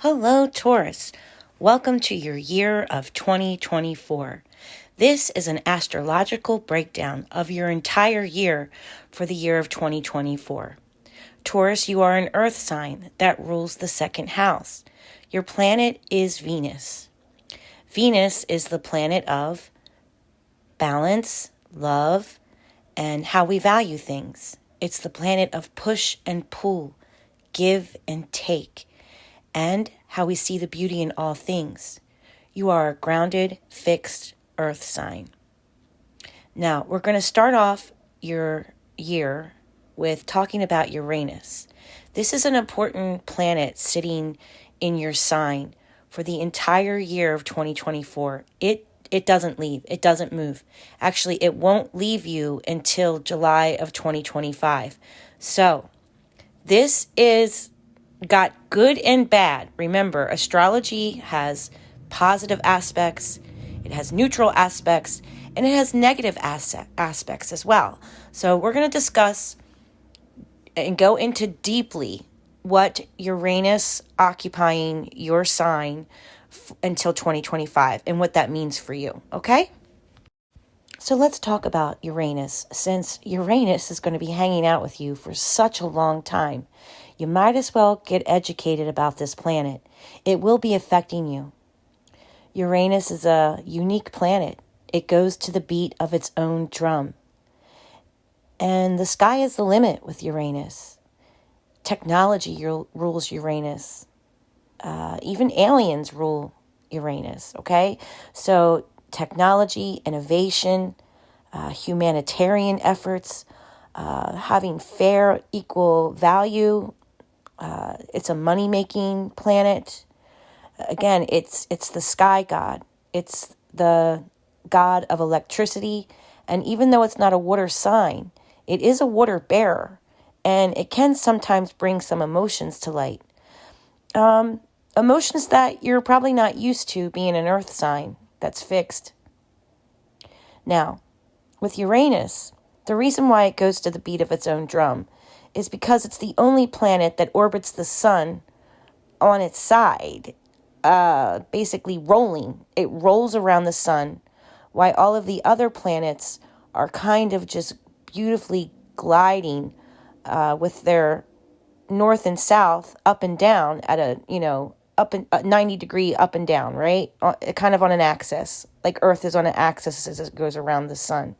Hello, Taurus. Welcome to your year of 2024. This is an astrological breakdown of your entire year for the year of 2024. Taurus, you are an earth sign that rules the second house. Your planet is Venus. Venus is the planet of balance, love, and how we value things. It's the planet of push and pull, give and take, and how we see the beauty in all things. You are a grounded, fixed earth sign. Now, we're going to start off your year with talking about Uranus. This is an important planet sitting in your sign for the entire year of 2024. It doesn't leave. It doesn't move. Actually, it won't leave you until July of 2025. So, this is got good and bad. Remember, astrology has positive aspects, it has neutral aspects, and it has negative aspects as well. So we're going to discuss and go into deeply what Uranus occupying your sign until 2025 and what that means for you, okay? So let's talk about Uranus. Since Uranus is going to be hanging out with you for such a long time, you might as well get educated about this planet. It will be affecting you. Uranus is a unique planet. It goes to the beat of its own drum. And the sky is the limit with Uranus. Technology rules Uranus. Even aliens rule Uranus, okay? So technology, innovation, humanitarian efforts, having fair, equal value. It's a money-making planet. Again, it's the sky god. It's the god of electricity. And even though it's not a water sign, it is a water bearer. And it can sometimes bring some emotions to light. Emotions that you're probably not used to being an earth sign that's fixed. Now, with Uranus, the reason why it goes to the beat of its own drum is because it's the only planet that orbits the sun on its side, basically rolling. It rolls around the sun, while all of the other planets are kind of just beautifully gliding with their north and south up and down at a, up and 90 degree up and down, right? Kind of on an axis, like Earth is on an axis as it goes around the sun.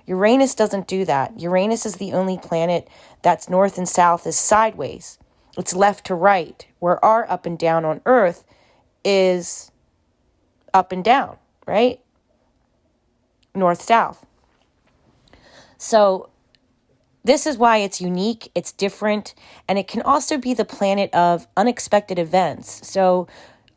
Uranus doesn't do that. Uranus is the only planet that's north and south is sideways. It's left to right, where our up and down on Earth is up and down, right? North-south. So this is why it's unique, it's different, and it can also be the planet of unexpected events. So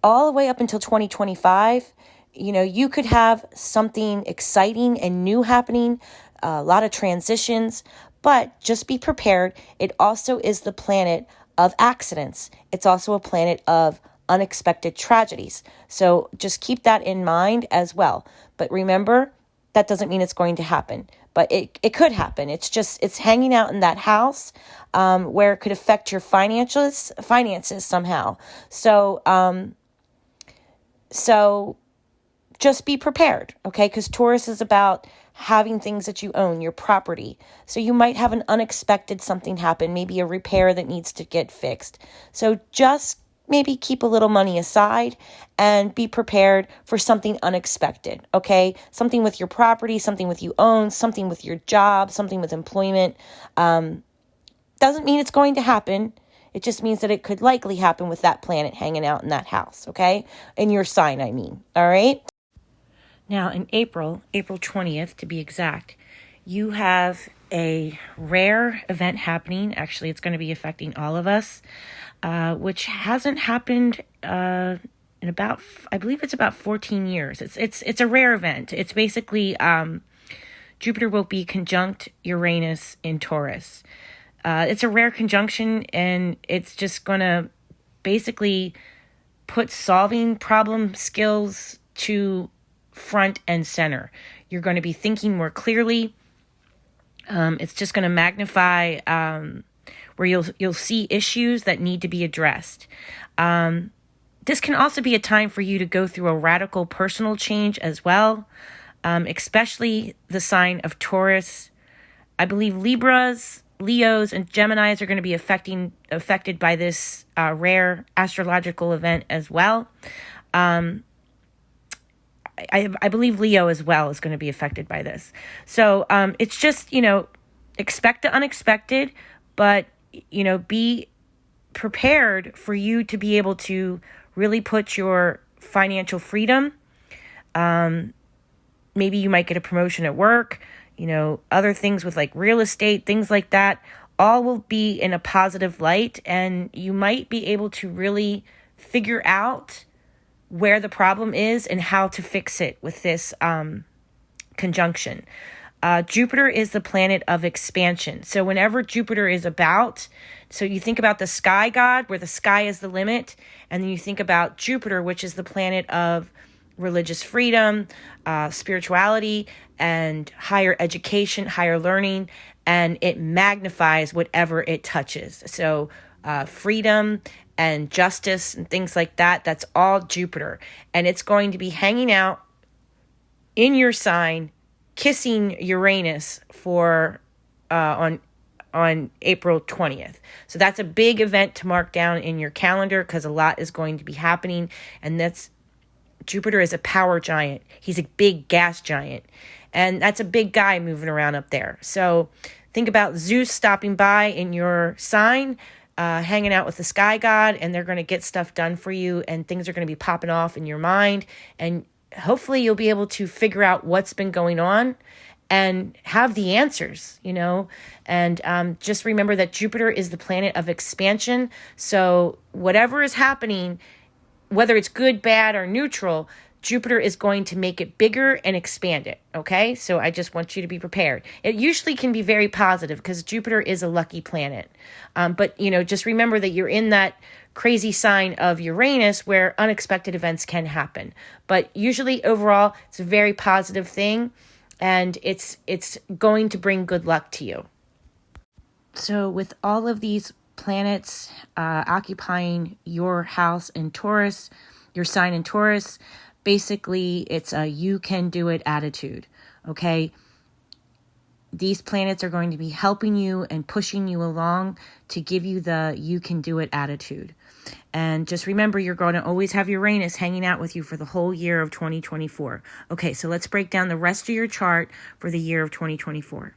all the way up until 2025, you could have something exciting and new happening, a lot of transitions, but just be prepared. It also is the planet of accidents. It's also a planet of unexpected tragedies. So just keep that in mind as well. But remember, that doesn't mean it's going to happen. But it could happen. It's hanging out in that house where it could affect your finances somehow. So just be prepared, okay? Because Taurus is about having things that you own, your property. So you might have an unexpected something happen, maybe a repair that needs to get fixed. So just maybe keep a little money aside and be prepared for something unexpected, okay? Something with your property, something with you own, something with your job, something with employment. Doesn't mean it's going to happen. It just means that it could likely happen with that planet hanging out in that house, okay? In your sign, I mean, all right? Now, in April 20th to be exact, you have a rare event happening. Actually, it's going to be affecting all of us, which hasn't happened in about, I believe it's about 14 years. It's a rare event. It's basically Jupiter will be conjunct Uranus in Taurus. It's a rare conjunction, and it's just going to basically put solving problem skills to front and center. You're going to be thinking more clearly. It's just going to magnify where you'll see issues that need to be addressed. this can also be a time for you to go through a radical personal change as well, especially the sign of Taurus. I believe Libras, Leos, and Geminis are going to be affected by this rare astrological event as well. I believe Leo as well is going to be affected by this. So it's just, expect the unexpected, but, be prepared for you to be able to really put your financial freedom. Maybe you might get a promotion at work, other things with like real estate, things like that, all will be in a positive light, and you might be able to really figure out where the problem is and how to fix it with this conjunction. Jupiter is the planet of expansion. So whenever Jupiter is about, so you think about the sky god, where the sky is the limit, and then you think about Jupiter, which is the planet of religious freedom, spirituality, and higher education, higher learning, and it magnifies whatever it touches. So freedom and justice and things like that, that's all Jupiter. And it's going to be hanging out in your sign, kissing Uranus for on April 20th. So that's a big event to mark down in your calendar, because a lot is going to be happening. And Jupiter is a power giant. He's a big gas giant. And that's a big guy moving around up there. So think about Zeus stopping by in your sign, hanging out with the sky god, and they're going to get stuff done for you, and things are going to be popping off in your mind. And hopefully you'll be able to figure out what's been going on and have the answers, and just remember that Jupiter is the planet of expansion. So whatever is happening, whether it's good, bad, or neutral, Jupiter is going to make it bigger and expand it, okay? So I just want you to be prepared. It usually can be very positive because Jupiter is a lucky planet. But, just remember that you're in that crazy sign of Uranus where unexpected events can happen. But usually overall, it's a very positive thing, and it's going to bring good luck to you. So with all of these planets occupying your house in Taurus, your sign in Taurus, basically it's a you can do it attitude, okay? These planets are going to be helping you and pushing you along to give you the you can do it attitude. And just remember, you're going to always have Uranus hanging out with you for the whole year of 2024. Okay, so let's break down the rest of your chart for the year of 2024.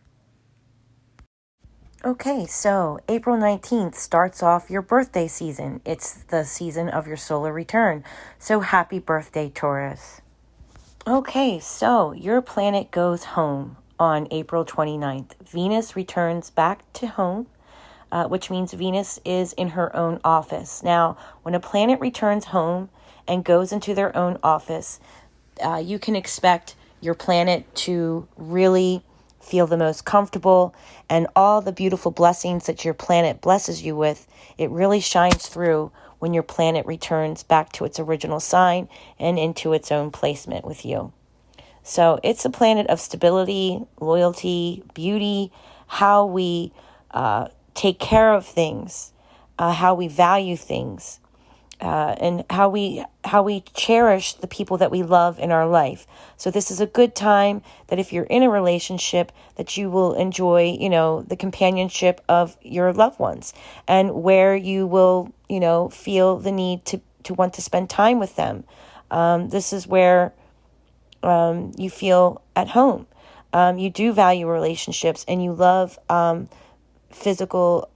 Okay, so April 19th starts off your birthday season. It's the season of your solar return. So happy birthday, Taurus. Okay, so your planet goes home on April 29th. Venus returns back to home, which means Venus is in her own office. Now, when a planet returns home and goes into their own office, you can expect your planet to really feel the most comfortable, and all the beautiful blessings that your planet blesses you with, it really shines through when your planet returns back to its original sign and into its own placement with you. So it's a planet of stability, loyalty, beauty, how we take care of things, how we value things, and how we cherish the people that we love in our life. So this is a good time that if you're in a relationship, that you will enjoy, the companionship of your loved ones, and where you will, feel the need to want to spend time with them. This is where you feel at home. You do value relationships, and you love physical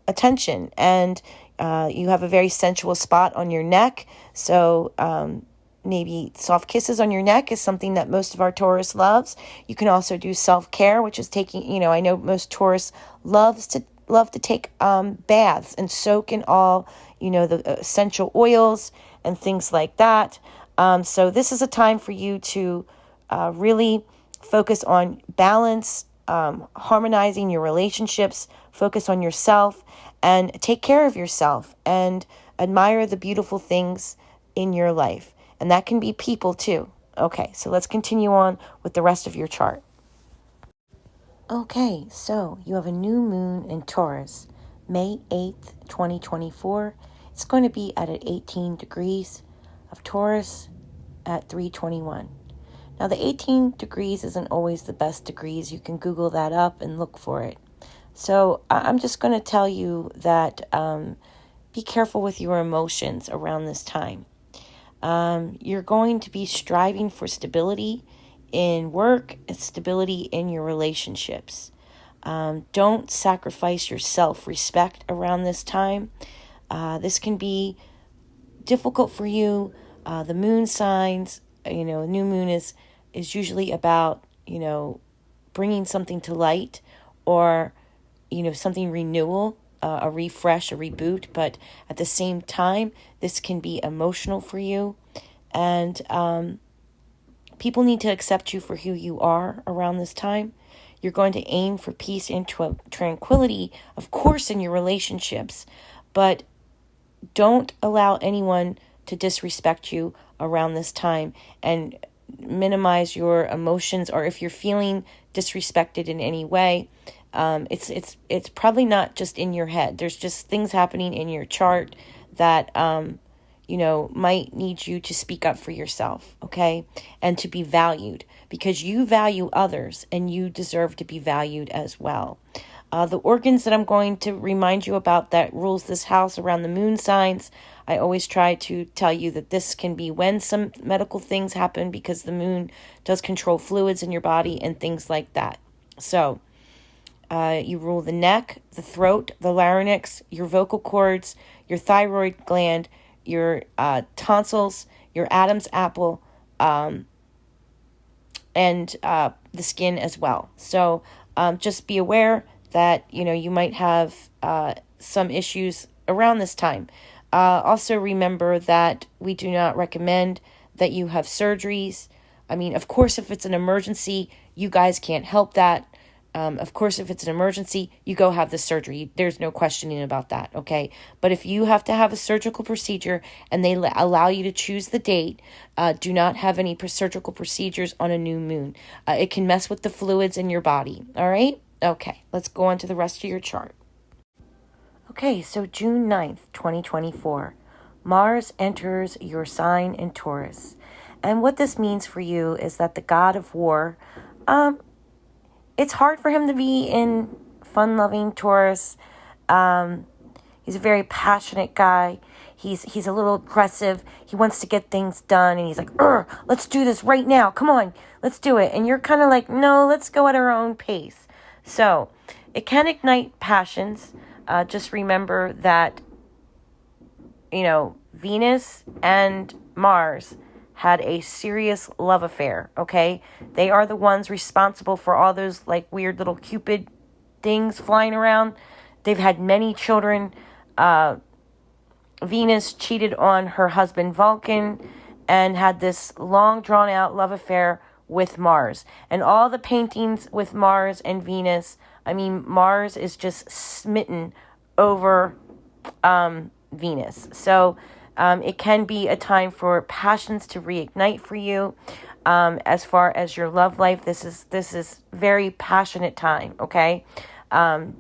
attention, and you have a very sensual spot on your neck. So maybe soft kisses on your neck is something that most of our Taurus loves. You can also do self-care, which is taking, I know most Taurus love to take baths and soak in all, the essential oils and things like that. So this is a time for you to really focus on balance, harmonizing your relationships, focus on yourself, and take care of yourself, and admire the beautiful things in your life. And that can be people too. Okay, so let's continue on with the rest of your chart. Okay, so you have a new moon in Taurus, May 8th, 2024. It's going to be at 18 degrees of Taurus at 3:21. Now, the 18 degrees isn't always the best degrees. You can Google that up and look for it. So I'm just going to tell you that be careful with your emotions around this time. You're going to be striving for stability in work and stability in your relationships. Don't sacrifice your self-respect around this time. This can be difficult for you. The moon signs, new moon is usually about, bringing something to light or, something renewal, a refresh, a reboot. But at the same time, this can be emotional for you. And people need to accept you for who you are around this time. You're going to aim for peace and tranquility, of course, in your relationships. But don't allow anyone to disrespect you around this time, and minimize your emotions. Or if you're feeling disrespected in any way, it's probably not just in your head. There's just things happening in your chart that might need you to speak up for yourself, okay? And to be valued, because you value others and you deserve to be valued as well. The organs that I'm going to remind you about that rules this house around the moon signs, I always try to tell you that this can be when some medical things happen, because the moon does control fluids in your body and things like that. So you rule the neck, the throat, the larynx, your vocal cords, your thyroid gland, your tonsils, your Adam's apple, and the skin as well. So just be aware that, you might have some issues around this time. Also remember that we do not recommend that you have surgeries. I mean, of course, if it's an emergency, you guys can't help that. Of course, if it's an emergency, you go have the surgery. There's no questioning about that, okay? But if you have to have a surgical procedure and they allow you to choose the date, do not have any surgical procedures on a new moon. It can mess with the fluids in your body, all right? Okay, let's go on to the rest of your chart. Okay, so June 9th, 2024, Mars enters your sign in Taurus. And what this means for you is that the god of war, it's hard for him to be in fun-loving Taurus. He's a very passionate guy. He's a little aggressive. He wants to get things done, and he's like, let's do this right now. Come on, let's do it. And you're kind of like, no, let's go at our own pace. So it can ignite passions. Just remember that, Venus and Mars had a serious love affair, okay? They are the ones responsible for all those weird little Cupid things flying around. They've had many children. Venus cheated on her husband Vulcan and had this long drawn out love affair with Mars. And all the paintings with Mars and Venus, Mars is just smitten over Venus. So it can be a time for passions to reignite for you. As far as your love life, this is very passionate time, okay?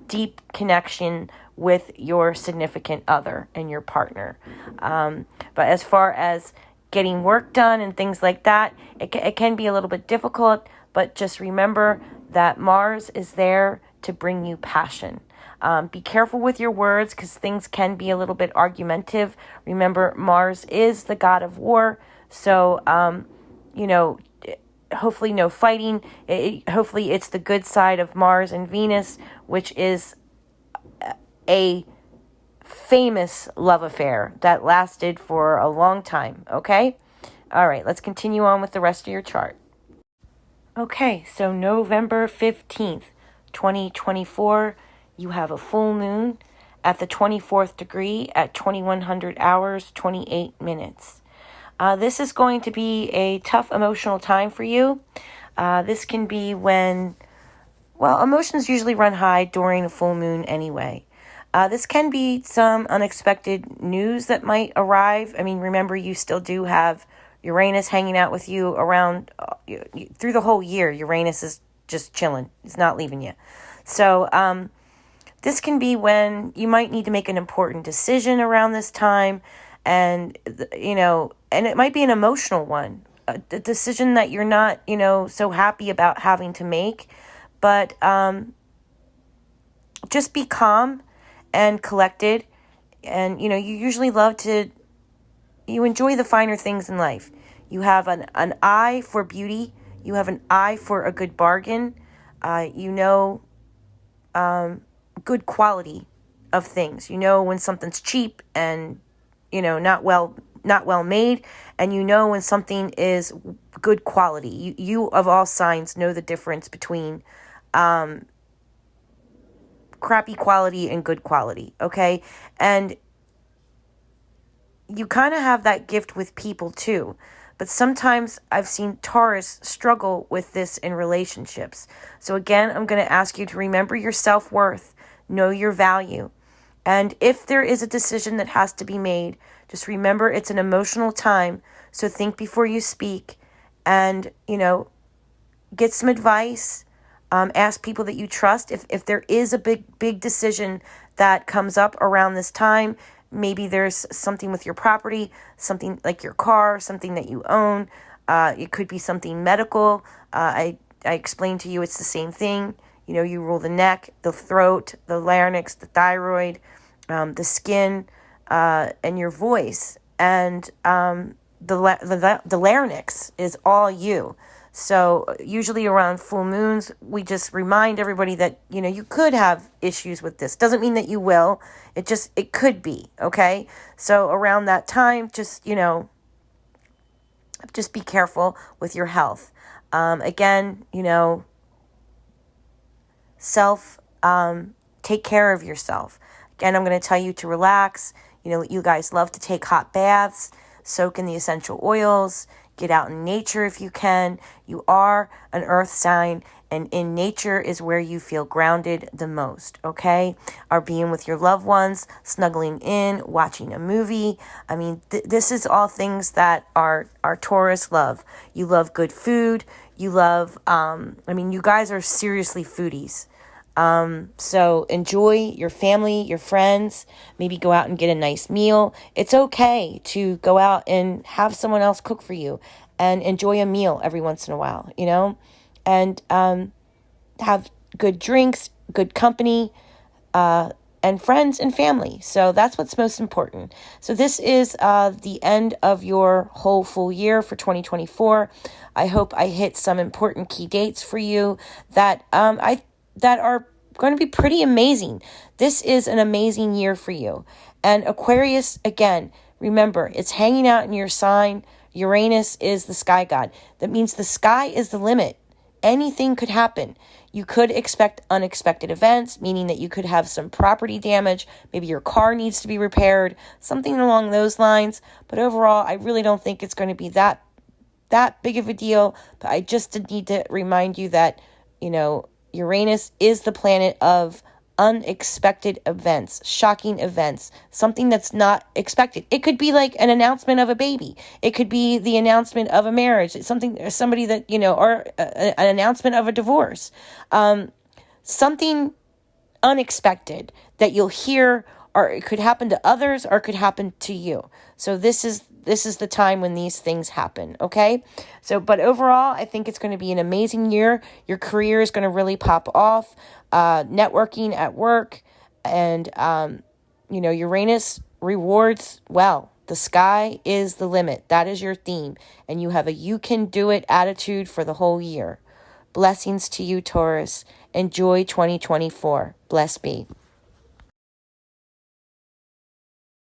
Deep connection with your significant other and your partner. But as far as getting work done and things like that, it can be a little bit difficult, but just remember that Mars is there to bring you passion. Be careful with your words, because things can be a little bit argumentative. Remember, Mars is the god of war, so, hopefully no fighting. Hopefully it's the good side of Mars and Venus, which is a famous love affair that lasted for a long time, okay? All right, let's continue on with the rest of your chart. Okay, so November 15th, 2024, you have a full moon at the 24th degree at 2100 hours, 28 minutes. This is going to be a tough emotional time for you. This can be when, emotions usually run high during a full moon anyway. This can be some unexpected news that might arrive. Remember, you still do have Uranus hanging out with you around through the whole year. Uranus is just chilling. It's not leaving you. So this can be when you might need to make an important decision around this time, and, and it might be an emotional one, a decision that you're not, so happy about having to make, but just be calm and collected, and, you usually you enjoy the finer things in life. You have an eye for beauty. You have an eye for a good bargain. Good quality of things. You know when something's cheap and, not well made, and when something is good quality. You of all signs know the difference between crappy quality and good quality, okay? And you kind of have that gift with people too. But sometimes I've seen Taurus struggle with this in relationships. So again, I'm going to ask you to remember your self-worth, know your value. And if there is a decision that has to be made, just remember it's an emotional time. So think before you speak, and, get some advice. Ask people that you trust. If there is a big decision that comes up around this time, maybe there's something with your property, something like your car, something that you own. It could be something medical. I explained to you it's the same thing. You rule the neck, the throat, the larynx, the thyroid, the skin, and your voice. And the larynx is all you. So usually around full moons, we just remind everybody that, you could have issues with this. Doesn't mean that you will. It could be, okay? So around that time, just be careful with your health. Again, take care of yourself. Again, I'm going to tell you to relax. You guys love to take hot baths, soak in the essential oils, get out in nature if you can. You are an earth sign, and in nature is where you feel grounded the most, okay? Or being with your loved ones, snuggling in, watching a movie. I mean, this is all things that our Taurus love. You love good food. You love, you guys are seriously foodies. So enjoy your family, your friends, maybe go out and get a nice meal. It's okay to go out and have someone else cook for you and enjoy a meal every once in a while, and, have good drinks, good company, and friends and family. So that's what's most important. So this is, the end of your whole full year for 2024. I hope I hit some important key dates for you that are going to be pretty amazing. This is an amazing year for you. And Aquarius, again, remember, it's hanging out in your sign. Uranus is the sky god. That means the sky is the limit. Anything could happen. You could expect unexpected events, meaning that you could have some property damage. Maybe your car needs to be repaired, something along those lines. But overall, I really don't think it's going to be that big of a deal. But I just need to remind you that, Uranus is the planet of unexpected events, shocking events, something that's not expected. It could be like an announcement of a baby. It could be the announcement of a marriage. It's somebody that, or an announcement of a divorce. Something unexpected that you'll hear, or it could happen to others, or it could happen to you. So this is the time when these things happen, okay? So, but overall, I think it's going to be an amazing year. Your career is going to really pop off. Networking at work, and, Uranus rewards well. The sky is the limit. That is your theme. And you have a you can do it attitude for the whole year. Blessings to you, Taurus. Enjoy 2024. Bless be.